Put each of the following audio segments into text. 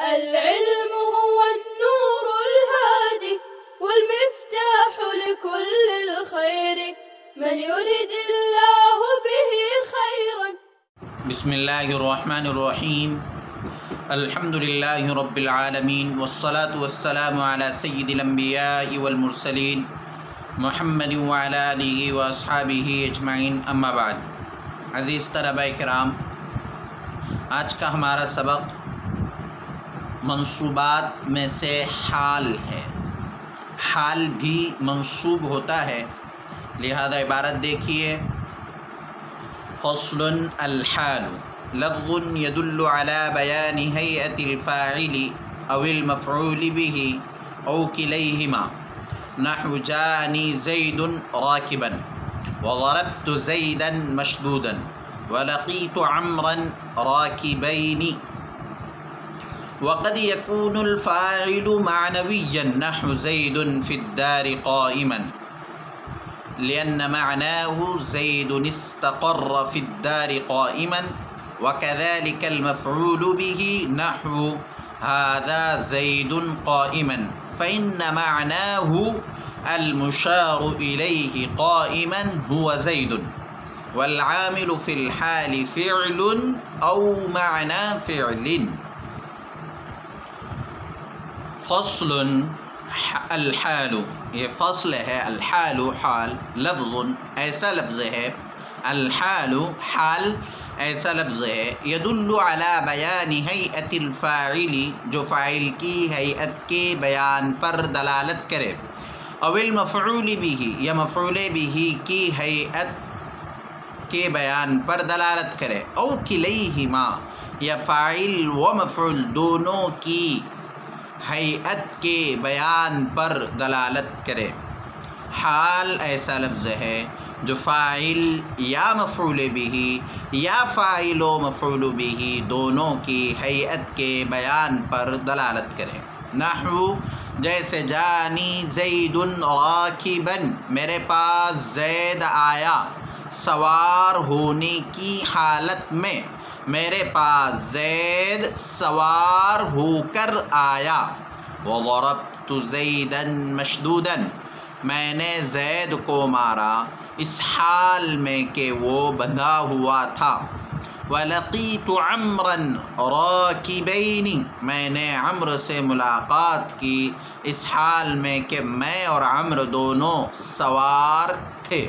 العلم هو النور الهادي والمفتاح لكل الخير من يريد الله به خيرا. بسم الله الرحمن الرحيم. الحمد لله رب العالمين والصلاة والسلام على سيد الأنبياء والمرسلين محمد وعلى آله وأصحابه أجمعين. أما بعد. عزیز طلباء کرام، آج کا ہمارا سبق منصوبات میں سے حال ہے. حال بھی منصوب ہوتا ہے، لہذا عبارت دیکھیے. فصل الحال لفظ يدل على بيان هيئة الفاعل أو المفعول به أو كليهما، نحو جاءني زيد راكبا وضربت زيدا مشدودا ولقيت عمرا راكبين. وقد يكون الفاعل معنويا نحو زيد في الدار قائما، لأن معناه زيد استقر في الدار قائما. وكذلك المفعول به نحو هذا زيد قائما، فإن معناه المشار إليه قائما هو زيد، والعامل في الحال فعل أو معنى فعل. فصل الحال، یہ فصل ہے. الحال حال، لفظ ایسا لفظ ہے، الحال حال ایسا لفظ ہے، يدل على بیان ہیئت الفاعل، جو فاعل کی ہیئت کے بیان پر دلالت کرے، او المفعول به، یا مفعول به کی ہیئت کے بیان پر دلالت کرے، او کلیہما، یا فاعل و مفعول دونوں کی ہیئت کے بیان پر دلالت کرے. حال ایسا لفظ ہے جو فاعل یا مفعول به یا فاعل و مفعول به دونوں کی ہیئت کے بیان پر دلالت کرے. نحو جیسے جانی زید راکبا، میرے پاس زید آیا سوار ہونے کی حالت میں، میرے پاس زید سوار ہو کر آیا. وضربت زیدا مشدودا، میں نے زید کو مارا اس حال میں کہ وہ بندھا ہوا تھا. وَلَقِيتُ عَمْرًا رَاكِبَيْنِ، میں نے عمر سے ملاقات کی اس حال میں کہ میں اور عمر دونوں سوار تھے.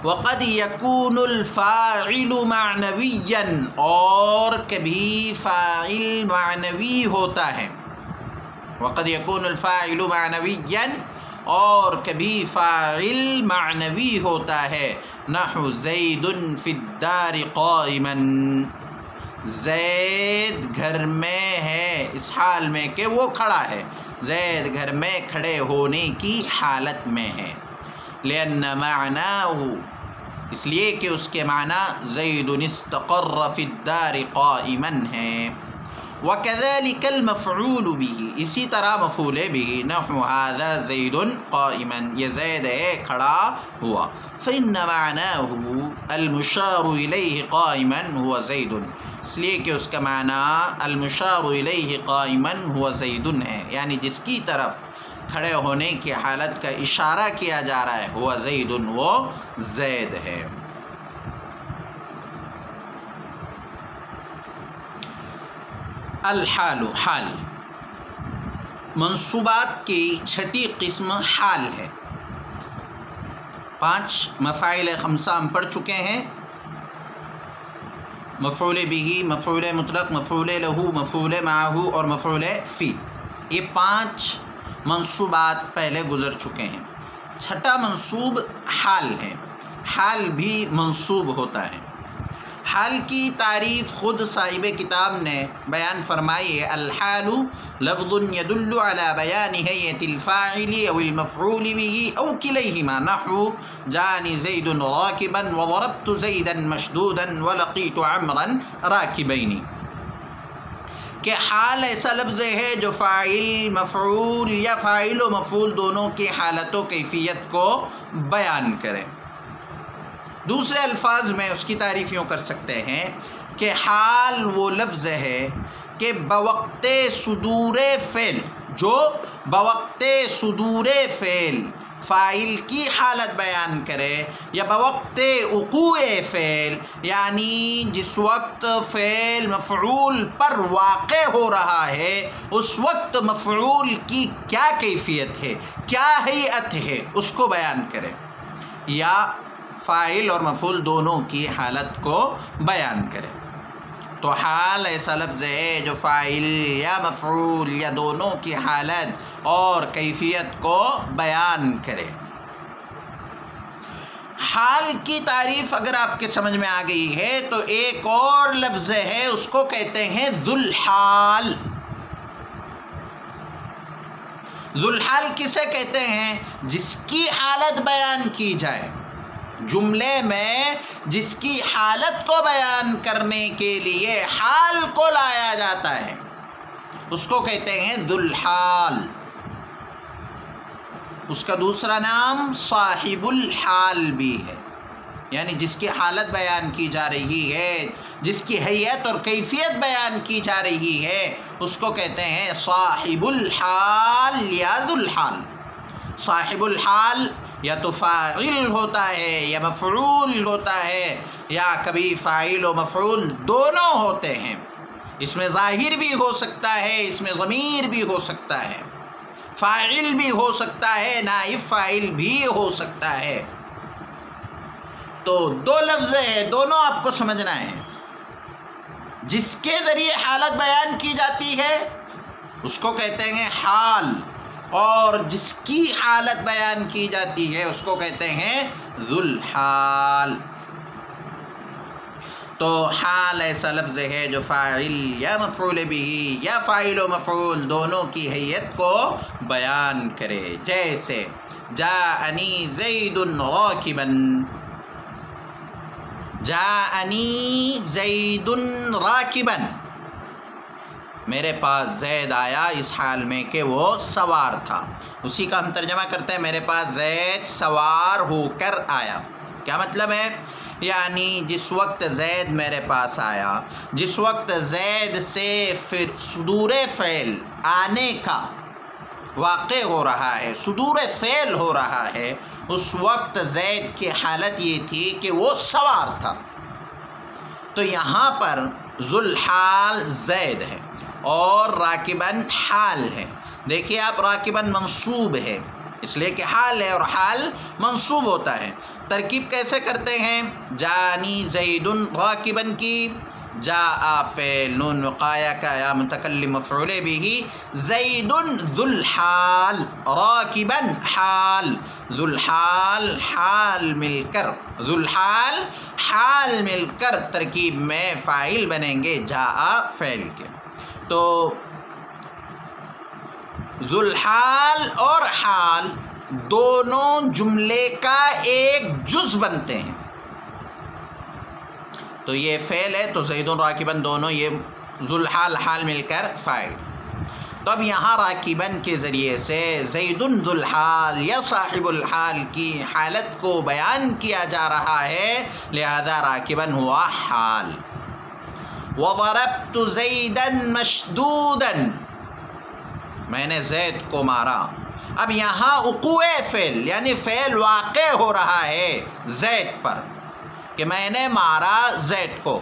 وَقَدْ يَكُونُ الْفَاعِلُ مَعْنَوِيًّا، اور کبھی فاعل معنوی ہوتا ہے. وَقَدْ يَكُونُ الْفَاعِلُ مَعْنَوِيًّا، اور کبھی فاعل معنوی ہوتا ہے. نحو زید فی الدار قائما، زید گھر میں ہے اس حال میں کہ وہ کھڑا ہے، زید گھر میں کھڑے ہونے کی حالت میں ہے. لأن معناه، اس لیے کہ اس کے معنی زید استقر فی الدار قائما ہے. وَكَذَلِكَ الْمَفْعُولُ بِهِ، اسی طرح مفعول به، نحو هذا زید قائما، یہ زید ہے کھڑا ہوا. فإن معناه المشار إليه قائما هو زید، اس لیے کہ اس کا معنی المشار إليه قائما هو زید ہے، یعنی جس کی طرف کھڑے ہونے کی حالت کا اشارہ کیا جا رہا ہے، ہوا زید، وہ زید ہے. الحال حال، منصوبات کی چھٹی قسم حال ہے. 5 مفاعل خمسہ ہم پڑھ چکے ہیں: مفعول به، مفعول مطلق، مفعول له، مفعول معه اور مفعول فی. یہ 5 منصوبات پہلے گزر چکے ہیں. چھٹا منصوب حال ہے. حال بھی منصوب ہوتا ہے. حال کی تعریف خود صاحب کتاب نے بیان فرمائی ہے: الحال لفظ يدل على بیان ہیئت الفاعل او المفعول به او کلیہما، نحو جانی زید راکبا وضربت زیدا مشدودا ولقیت عمرا راکبین. کہ حال ایسا لفظ ہے جو فاعل مفعول یا فاعل و مفعول دونوں کی حالت و کیفیت کو بیان کرے. دوسرے الفاظ میں اس کی تعریف یوں کر سکتے ہیں کہ حال وہ لفظ ہے کہ بوقت صدور فعل، جو بوقت صدور فعل فاعل کی حالت بیان کرے، یا بوقت وقوع فعل یعنی جس وقت فعل مفعول پر واقع ہو رہا ہے اس وقت مفعول کی کیا کیفیت ہے، کیا ہیئت ہے، اس کو بیان کرے، یا فاعل اور مفعول دونوں کی حالت کو بیان کرے۔ تو حال ایسا لفظ ہے جو فاعل یا مفعول یا دونوں کی حالت اور کیفیت کو بیان کرے۔ حال کی تعریف اگر آپ کے سمجھ میں آ گئی ہے تو ایک اور لفظ ہے، اس کو کہتے ہیں ذو الحال۔ ذو الحال کسے کہتے ہیں؟ جس کی حالت بیان کی جائے، جملے میں جس کی حالت کو بیان کرنے کے لیے حال کو لایا جاتا ہے اس کو کہتے ہیں ذو الحال۔ اس کا دوسرا نام صاحب الحال بھی ہے، یعنی جس کی حالت بیان کی جا رہی ہے، جس کی حیت اور کیفیت بیان کی جا رہی ہے اس کو کہتے ہیں صاحب الحال یا ذو الحال۔ صاحب الحال یا تو فاعل ہوتا ہے یا مفعول ہوتا ہے، یا کبھی فاعل و مفعول دونوں ہوتے ہیں۔ اس میں ظاہر بھی ہو سکتا ہے، اس میں ضمیر بھی ہو سکتا ہے، فاعل بھی ہو سکتا ہے، نائب فاعل بھی ہو سکتا ہے۔ تو دو لفظ ہیں، دونوں آپ کو سمجھنا ہے۔ جس کے ذریعے حالت بیان کی جاتی ہے اس کو کہتے ہیں حال، اور جس کی حالت بیان کی جاتی ہے اس کو کہتے ہیں ذو الحال۔ تو حال ایسا لفظ ہے جو فاعل یا مفعول بھی یا فاعل و مفعول دونوں کی حیت کو بیان کرے، جیسے جاءنی زید راکبا، جاءنی زید راکبا، میرے پاس زید آیا اس حال میں کہ وہ سوار تھا۔ اسی کا ہم ترجمہ کرتے ہیں میرے پاس زید سوار ہو کر آیا۔ کیا مطلب ہے؟ یعنی جس وقت زید میرے پاس آیا، جس وقت زید سے صدور فعل آنے کا واقع ہو رہا ہے، صدور فعل ہو رہا ہے، اس وقت زید کی حالت یہ تھی کہ وہ سوار تھا۔ تو یہاں پر ذو الحال زید ہے اور راکباً حال ہے۔ دیکھیے آپ، راکباً منصوب ہے اس لیے کہ حال ہے اور حال منصوب ہوتا ہے۔ ترکیب کیسے کرتے ہیں؟ جانی زید راکباً کی، جاء فعل نون وقایا کا یا متکلم مفعول به، زید ذو الحال، راکباً حال، ذو الحال حال مل کر، ذو الحال حال مل کر ترکیب میں فاعل بنیں گے جاء فعل کے۔ تو ذو الحال اور حال دونوں جملے کا ایک جز بنتے ہیں۔ تو یہ فعل ہے تو زید راکباً دونوں یہ ذو الحال حال مل کر فاعل۔ تو اب یہاں راکباً کے ذریعے سے زید ذو الحال یا صاحب الحال کی حالت کو بیان کیا جا رہا ہے، لہذا راکباً ہوا حال۔ وَضَرَبْتُ زَيْدًا مَشْدُودًا، میں نے زید کو مارا۔ اب یہاں وقوع فعل یعنی فعل واقع ہو رہا ہے زید پر کہ میں نے مارا زید کو،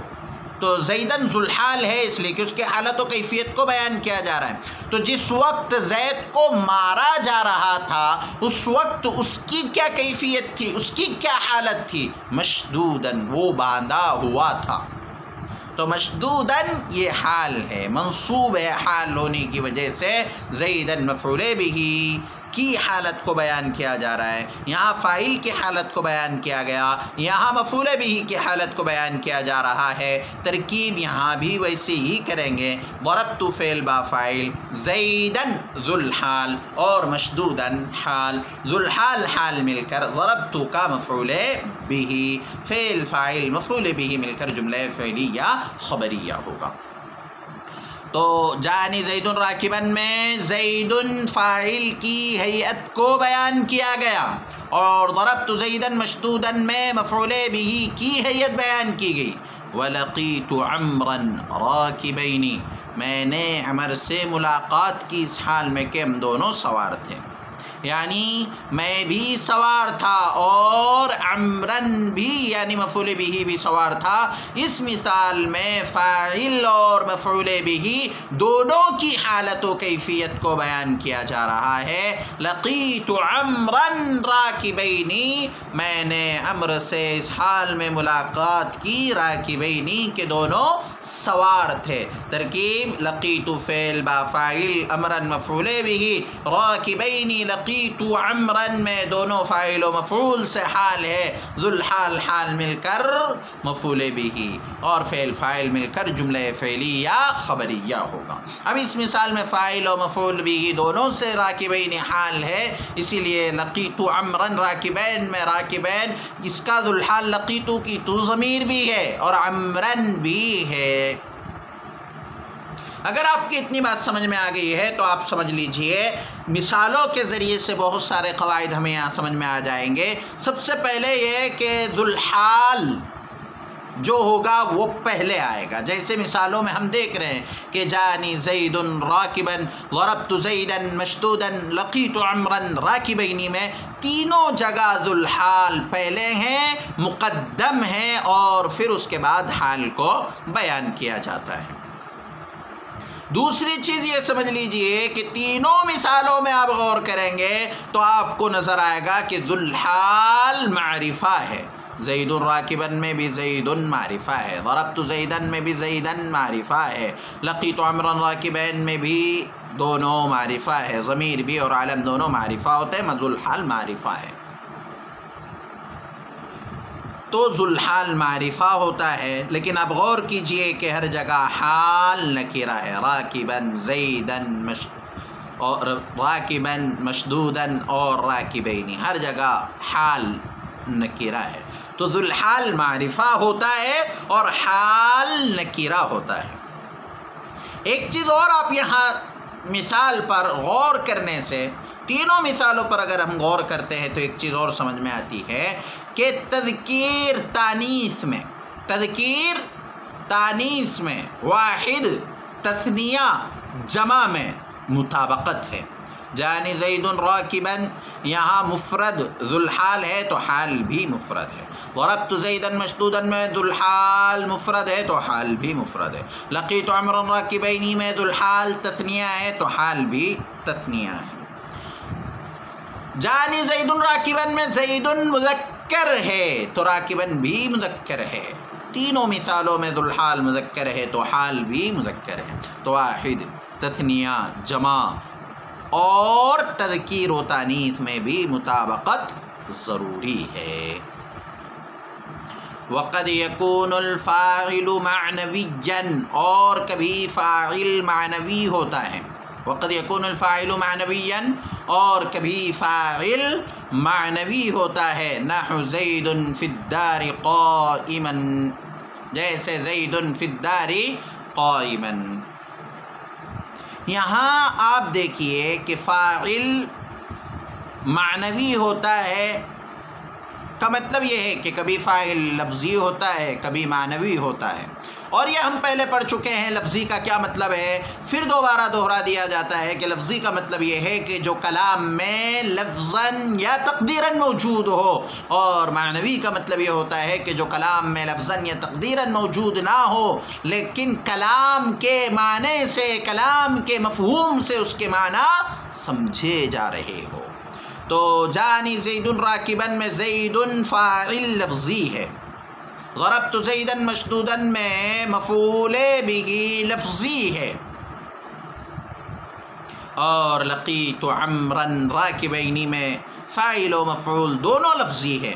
تو زیدن ذو الحال ہے اس لیے کہ اس کی حالت و کیفیت کو بیان کیا جا رہا ہے۔ تو جس وقت زید کو مارا جا رہا تھا اس وقت اس کی کیا کیفیت تھی، اس کی کیا حالت تھی؟ مشدودن، وہ باندھا ہوا تھا۔ تو مشدودن یہ حال ہے، منصوب ہے حال ہونے کی وجہ سے، زیدن مفعول به کی حالت کو بیان کیا جا رہا ہے۔ یہاں فاعل کی حالت کو بیان کیا گیا، یہاں مفعول به کی حالت کو بیان کیا جا رہا ہے۔ ترکیب یہاں بھی ویسے ہی کریں گے، ضربت فعل با فاعل، زیدن ذو الحال اور مشدودن حال، ذو الحال حال مل کر ضربت کا مفعول به، فعل فاعل مفعول به مل کر جملہ فعلیہ خبریہ ہوگا۔ تو جانی زید راکباً میں زید فاعل کی حیت کو بیان کیا گیا، اور ضربت زیداً مشدوداً میں مفعول به کی حیت بیان کی گئی۔ وَلَقِيتُ عَمْرًا رَاكِبَيْنِ، میں نے عمر سے ملاقات کی اس حال میں کہ ہم دونوں سوار تھے، یعنی میں بھی سوار تھا اور عمرن بھی یعنی مفعول بہ بھی سوار تھا۔ اس مثال میں فاعل اور مفعول بہ دونوں کی حالت و کیفیت کو بیان کیا جا رہا ہے۔ لقیت عمرن راکبینی، میں نے عمر سے اس حال میں ملاقات کی، راکبینی کہ دونوں سوار تھے۔ ترکیب لقیت فعل با فاعل، عمرن مفعول بہ، راکبینی لقیت عمرن میں دونوں فاعل و مفعول سے حال ہے، ذوالحال حال مل کر مفعول بہ اور فعل فاعل مل کر جملہ فعلیہ خبریہ ہوگا۔ اب اس مثال میں فاعل و مفعول بہ دونوں سے راکبین حال ہے، اسی لیے لقیت عمرن راکبین میں راکبین اس کا ذوالحال لقیت کی تو ضمیر بھی ہے اور عمرن بھی ہے۔ اگر آپ کی اتنی بات سمجھ میں آ گئی ہے تو آپ سمجھ لیجئے مثالوں کے ذریعے سے بہت سارے قواعد ہمیں یہاں سمجھ میں آ جائیں گے۔ سب سے پہلے یہ کہ ذوالحال جو ہوگا وہ پہلے آئے گا، جیسے مثالوں میں ہم دیکھ رہے ہیں کہ جانی زید راکبا، ضربت زیدا مشدودا، لقیت عمرا راکبینی میں تینوں جگہ ذوالحال پہلے ہیں، مقدم ہیں اور پھر اس کے بعد حال کو بیان کیا جاتا ہے۔ دوسری چیز یہ سمجھ لیجئے کہ تینوں مثالوں میں آپ غور کریں گے تو آپ کو نظر آئے گا کہ ذوالحال معرفہ ہے۔ زید راکبا میں بھی زید معرفہ ہے، ضربت زیدا میں بھی زیدا معرفہ ہے، لقیت عمرا راکبین میں بھی دونوں معرفہ ہے، ضمیر بھی اور علم دونوں معرفہ ہوتے ہیں، ذوالحال معرفہ ہے۔ تو ذوالحال معرفہ ہوتا ہے، لیکن اب غور کیجئے کہ ہر جگہ حال نکرہ ہے، راکبا زیدا راکبا مشدودا اور راکبینی، ہر جگہ حال نکرہ ہے۔ تو ذوالحال معرفہ ہوتا ہے اور حال نکرہ ہوتا ہے۔ ایک چیز اور آپ یہاں مثال پر غور کرنے سے، تینوں مثالوں پر اگر ہم غور کرتے ہیں تو ایک چیز اور سمجھ میں آتی ہے کہ تذکیر تانیث میں، تذکیر تانیث میں واحد، تثنیہ جمع میں مطابقت ہے۔ جانی زید راکبا یہاں مفرد ذوالحال ہے تو حال بھی مفرد ہے، ضربت زیدا مشدودا میں ذوالحال مفرد ہے تو حال بھی مفرد ہے، لقیت عمرا راکبینی میں ذوالحال تثنیہ ہے تو حال بھی تثنیہ ہے۔ جانی زید راکبا میں زید مذکر ہے تو راکبا بھی مذکر ہے، تینوں مثالوں میں ذوالحال مذکر ہے تو حال بھی مذکر ہے۔ تو واحد، تثنیہ، جمع اور تذکیر و تانیث میں بھی مطابقت ضروری ہے۔ وقد یکون الفاعل معنویا، اور کبھی فاعل معنوی ہوتا ہے۔ وقد یکون الفاعل معنویا، اور کبھی فاعل معنوی ہوتا ہے۔ نحو زید فی الدار قائما، جیسے زید فی الدار قائما۔ یہاں آپ دیکھیے کہ فاعل معنوی ہوتا ہے کا مطلب یہ ہے کہ کبھی فاعل لفظی ہوتا ہے، کبھی معنوی ہوتا ہے، اور یہ ہم پہلے پڑھ چکے ہیں لفظی کا کیا مطلب ہے، پھر دوبارہ دوہرا دیا جاتا ہے کہ لفظی کا مطلب یہ ہے کہ جو کلام میں لفظاً یا تقدیراً موجود ہو، اور معنوی کا مطلب یہ ہوتا ہے کہ جو کلام میں لفظاً یا تقدیراً موجود نہ ہو لیکن کلام کے معنی سے، کلام کے مفہوم سے اس کے معنی سمجھے جا رہے ہو۔ تو جانی زید راکبا میں زید فاعل لفظی ہے، ضربت زیدا مشدودا میں مفعول بہ لفظی ہے، اور لقیت عمرا راکبینی میں فاعل و مفعول دونوں لفظی ہے۔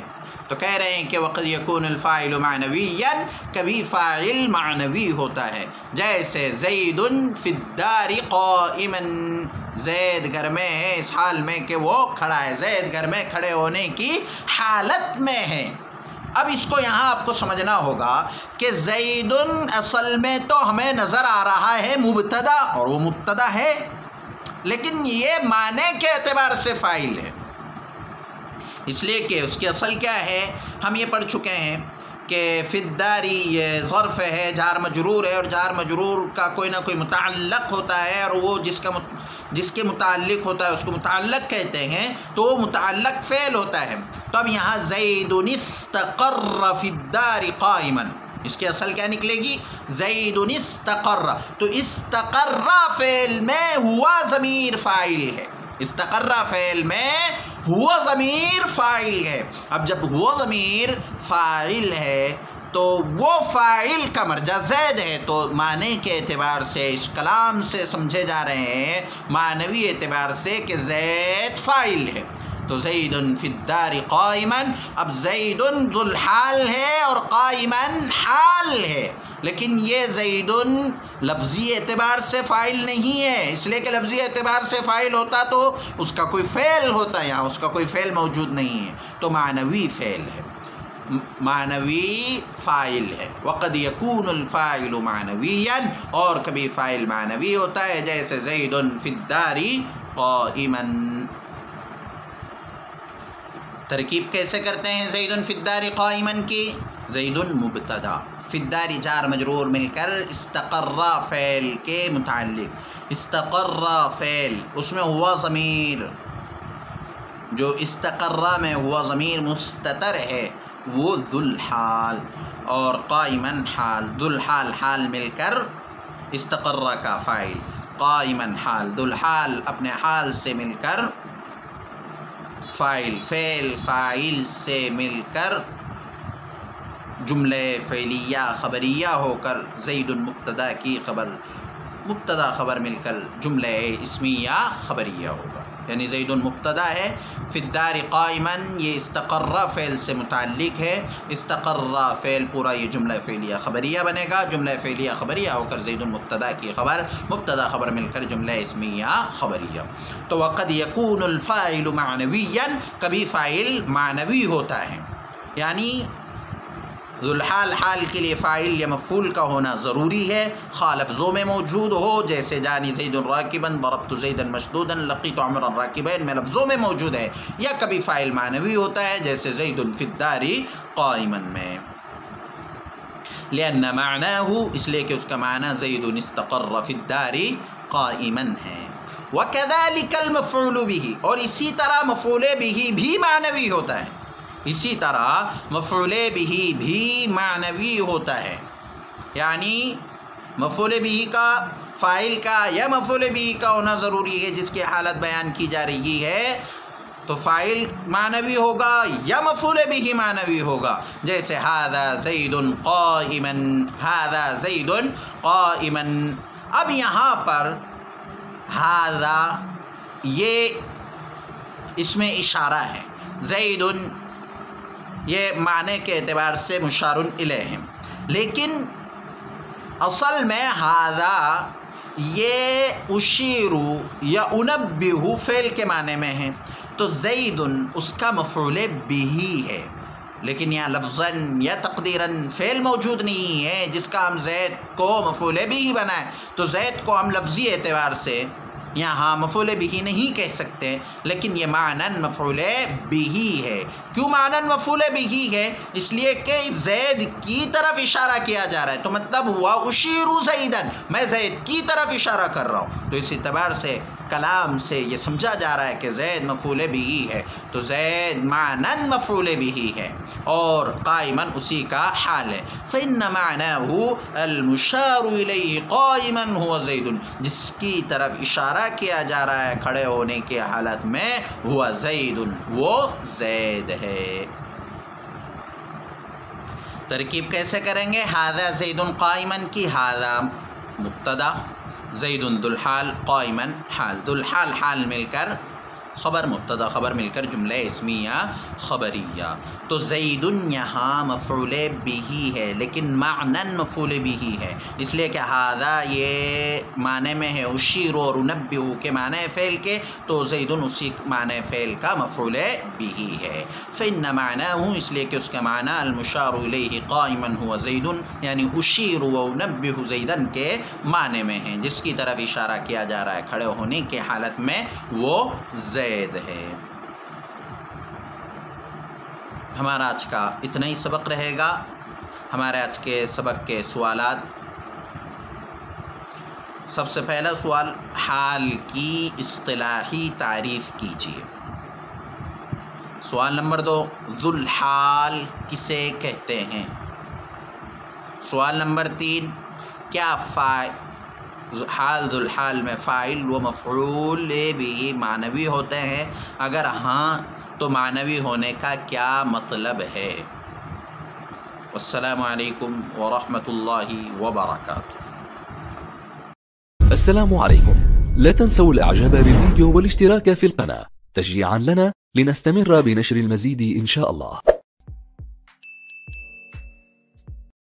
تو کہہ رہے ہیں کہ وقد یکون الفاعل معنویا، کبھی فاعل معنوی ہوتا ہے، جیسے زید فی الدار قائما، زید گھر میں ہے اس حال میں کہ وہ کھڑا ہے، زید گھر میں کھڑے ہونے کی حالت میں ہے۔ اب اس کو یہاں آپ کو سمجھنا ہوگا کہ زید اصل میں تو ہمیں نظر آ رہا ہے مبتدا، اور وہ مبتدا ہے، لیکن یہ معنی کے اعتبار سے فاعل ہے، اس لیے کہ اس کی اصل کیا ہے، ہم یہ پڑھ چکے ہیں کہ فداری یہ ظرف ہے، جار مجرور ہے، اور جار مجرور کا کوئی نہ کوئی متعلق ہوتا ہے، اور وہ جس کے متعلق ہوتا ہے اس کو متعلق کہتے ہیں، تو وہ متعلق فعل ہوتا ہے۔ تو اب یہاں زید استقر فی الدار قائما، اس کی اصل کیا نکلے گی؟ زید استقر، تو استقر فعل میں ہوا ضمیر فاعل ہے، استقر فعل میں ہوا ضمیر فاعل ہے۔ اب جب ہوا ضمیر فاعل ہے تو وہ فاعل کا مرجع زید ہے، تو معنی کے اعتبار سے اس کلام سے سمجھے جا رہے ہیں معنوی اعتبار سے کہ زید فاعل ہے۔ تو زید فی الدار قائما، اب زید ذو الحال ہے اور قائما حال ہے، لیکن یہ زید لفظی اعتبار سے فاعل نہیں ہے، اس لیے کہ لفظی اعتبار سے فاعل ہوتا تو اس کا کوئی فعل ہوتا، یہاں اس کا کوئی فعل موجود نہیں ہے، تو معنوی فعل ہے، معنوی فاعل ہے۔ وقد یکون الفاعل معنویا، اور کبھی فاعل معنوی ہوتا ہے، جیسے زید فی الدار قائما۔ ترکیب کیسے کرتے ہیں زید فی الدار قائما کی؟ زید مبتدا، فی الدار جار مجرور مل کر استقر فعل کے متعلق، استقر فعل اس میں ہوا ضمیر، جو استقر میں ہوا ضمیر مستتر ہے وہ ذو الحال، اور قائما حال، ذو الحال حال مل کر استقر کا فاعل، قائما حال، ذو الحال اپنے حال سے مل کر فاعل، فعل فاعل سے مل کر جملہ فعلیہ خبریہ ہو کر زید مبتدا کی خبر، مبتدا خبر مل کر جملہ اسمیہ خبریہ ہوگا، یعنی زید مبتدا ہے، فی الدار قائما یہ استقر فعل سے متعلق ہے، استقر فعل پورا یہ جملہ فعلیہ خبریہ بنے گا، جملہ فعلیہ خبریہ ہو کر زید مبتدا کی خبر، مبتدا خبر مل کر جملہ اسمیہ خبریہ۔ تو وقد یکون الفاعل معنویا، کبھی فاعل معنوی ہوتا ہے، یعنی ذو الحال حال کے لیے فاعل یا مفعول کا ہونا ضروری ہے، خواہ لفظوں میں موجود ہو، جیسے جانی زید راکبا، ضربت زیدا مشدودا، لقیت عمرا راکبین میں لفظوں میں موجود ہے، یا کبھی فاعل معنوی ہوتا ہے جیسے زید فی الدار قائما میں، لأن معناه اس لیے کہ اس کا معنی زید استقر فی الدار قائما ہے۔ وكذلك المفعول به، اور اسی طرح مفعول به بھی معنوی ہوتا ہے، اسی طرح مفعول به بھی معنوی ہوتا ہے، یعنی مفعول به کا فاعل کا یا مفعول به کا ہونا ضروری ہے جس کی حالت بیان کی جا رہی ہے، تو فاعل معنوی ہوگا یا مفعول به معنوی ہوگا، جیسے هذا زید قائما، هذا زید قائما۔ اب یہاں پر هذا یہ اس میں اشارہ ہے، زید یہ معنی کے اعتبار سے مشار الیہ ہے، لیکن اصل میں ھذا یہ اشیر یا انبہ فعل کے معنی میں ہے، تو زید اس کا مفعول به ہے، لیکن یہاں لفظاً یا تقدیراً فعل موجود نہیں ہے جس کا ہم زید کو مفعول به بنائیں، تو زید کو ہم لفظی اعتبار سے یہاں مفعول به نہیں کہہ سکتے، لیکن یہ معناً مفعول به ہے۔ کیوں معناً مفعول به ہے؟ اس لیے کہ زید کی طرف اشارہ کیا جا رہا ہے، تو مطلب ہوا اشیر زیداً، میں زید کی طرف اشارہ کر رہا ہوں، تو اس اعتبار سے کلام سے یہ سمجھا جا رہا ہے کہ زید مفعول به ہے، تو زید معناً مفعول به ہے اور قائما اسی کا حال ہے۔ فإن معناه المشار إليه قائما هو زید، جس کی طرف اشارہ کیا جا رہا ہے کھڑے ہونے کی حالت میں، ہوا زید، وہ زید ہے۔ ترکیب کیسے کریں گے؟ هذا زید قائما کی هذا مبتدا، زید ذو الحال قائما حال، ذو الحال حال مل کر خبر، مبتدا خبر مل کر جملہ اسمیہ خبریہ، تو زید یہاں مفعول به ہے لیکن معنن مفعول به ہے، اس لیے کہ ھذا یہ معنی میں ہے اشیر اور انبہ کے معنی فعل کے، تو زید اسی معنی فعل کا مفعول به ہے۔ فإن معناه اس لیے کہ اس کا معنی المشار الیہ قائما هو زید، یعنی اشیر و انبہ زیدا کے معنی میں ہے، جس کی طرف اشارہ کیا جا رہا ہے کھڑے ہونے کے حالت میں، وہ زید ہے۔ ہمارا آج کا اتنا ہی سبق رہے گا۔ ہمارے آج کے سبق کے سوالات. سب سے پہلا سوال، حال کی اصطلاحی تعریف کیجیے. سوال نمبر 2، ذوالحال کسے کہتے ہیں؟ سوال نمبر 3، کیا حال ذوالحال میں فاعل و مفعول بھی معنوی ہوتے ہیں؟ اگر ہاں تو معنوی ہونے کا کیا مطلب ہے؟ السلام علیکم ورحمۃ اللہ وبرکاتہ. السلام عليكم. لا تنسوا الاعجاب بالفيديو والاشتراك في القناة تشجيعا لنا لنستمر بنشر المزيد إن شاء الله.